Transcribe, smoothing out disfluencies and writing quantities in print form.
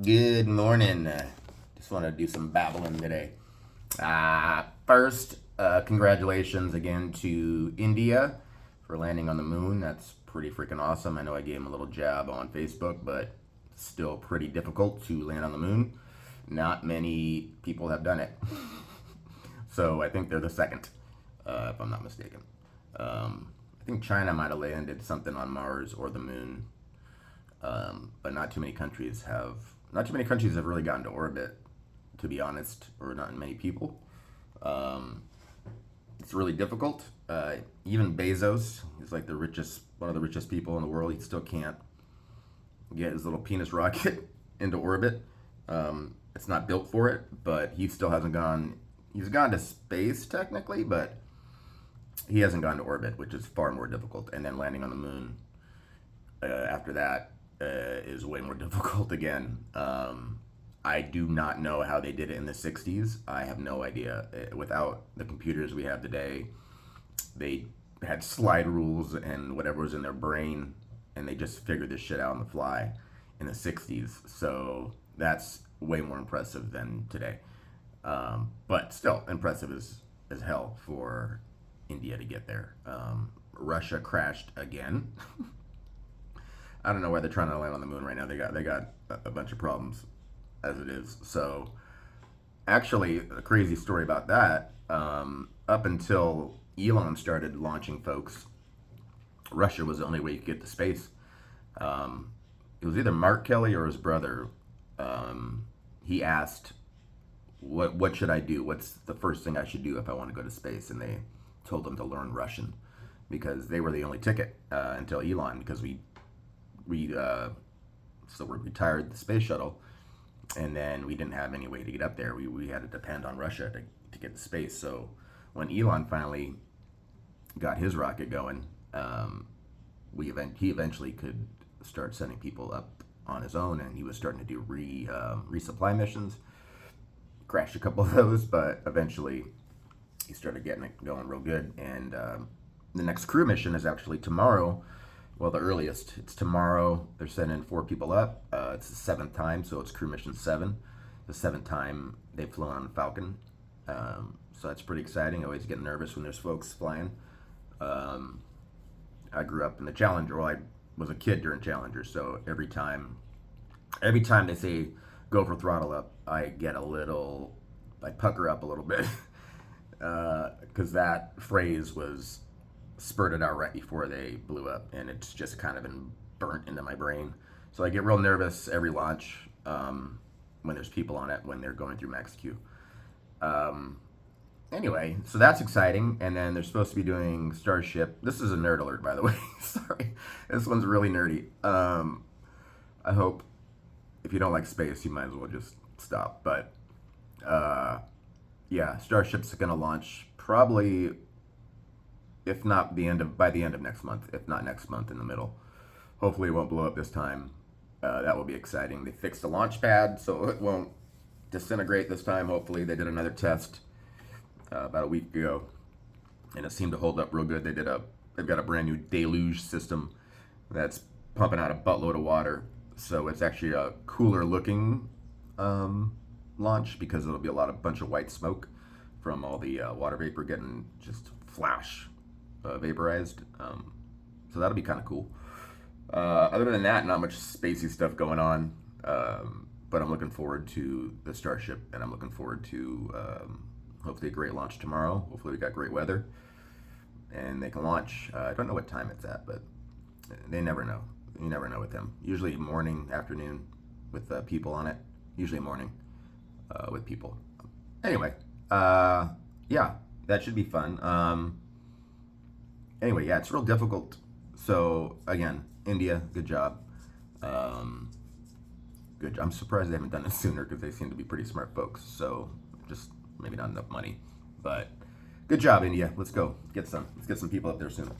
Good morning. Just want to do some babbling today. First, congratulations again to India for landing on the moon. That's pretty freaking awesome. I know I gave him a little jab on Facebook, but still pretty difficult to land on the moon. Not many people have done it. So I think they're the second, if I'm not mistaken. I think China might have landed something on Mars or the moon, but not too many countries have. Not too many countries have really gotten to orbit, to be honest, or not many people. Um, it's really difficult. Even Bezos, he's like one of the richest people in the world. He still can't get his little penis rocket into orbit. It's not built for it, but he still hasn't gone. He's gone to space technically, but he hasn't gone to orbit, which is far more difficult. And then landing on the moon after that is way more difficult again. I do not know how they did it in the 60s. I have no idea. Without the computers we have today, they had slide rules and whatever was in their brain, and they just figured this shit out on the fly in the 60s. So that's way more impressive than today. But still, impressive as hell for India to get there. Russia crashed again. I don't know why they're trying to land on the moon right now. They got a bunch of problems as it is. So actually, a crazy story about that. Up until Elon started launching folks, Russia was the only way you could get to space. It was either Mark Kelly or his brother. He asked, "What should I do? What's the first thing I should do if I want to go to space?" And they told him to learn Russian because they were the only ticket until Elon, because we retired the space shuttle, and then we didn't have any way to get up there. We had to depend on Russia to get to space. So when Elon finally got his rocket going, he eventually could start sending people up on his own, and he was starting to do resupply missions. Crashed a couple of those, but eventually he started getting it going real good. And the next crew mission is actually tomorrow. Well, the earliest. It's tomorrow. They're sending 4 people up. It's the 7th time, so it's crew mission 7. The 7th time they've flown on Falcon. So that's pretty exciting. I always get nervous when there's folks flying. I grew up in the Challenger. Well, I was a kid during Challenger, so every time they say go for throttle up, I pucker up a little bit. Because that phrase was spurted out right before they blew up, and it's just kind of been burnt into my brain. So I get real nervous every launch when there's people on it, when they're going through Max Q. Anyway, so that's exciting. And then they're supposed to be doing Starship. This is a nerd alert, by the way. Sorry, this one's really nerdy. I hope if you don't like space, you might as well just stop. But yeah, Starship's gonna launch probably, if not by the end of next month, if not next month in the middle. Hopefully it won't blow up this time. That will be exciting. They fixed the launch pad so it won't disintegrate this time. Hopefully they did another test about a week ago, and it seemed to hold up real good. They've got a brand new deluge system that's pumping out a buttload of water. So it's actually a cooler looking launch, because it'll be a bunch of white smoke from all the water vapor getting just flash vaporized. So that'll be kind of cool. Other than that, not much spacey stuff going on. But I'm looking forward to the Starship, and I'm looking forward to hopefully a great launch tomorrow. Hopefully we got great weather, and they can launch. I don't know what time it's at, but they never know. You never know with them. Usually morning, afternoon, with people on it. Usually morning with people. Anyway, yeah, that should be fun. Anyway, yeah, it's real difficult. So again, India, good job. Good. I'm surprised they haven't done it sooner, because they seem to be pretty smart folks. So just maybe not enough money, but good job, India. Let's go. Let's get some people up there soon.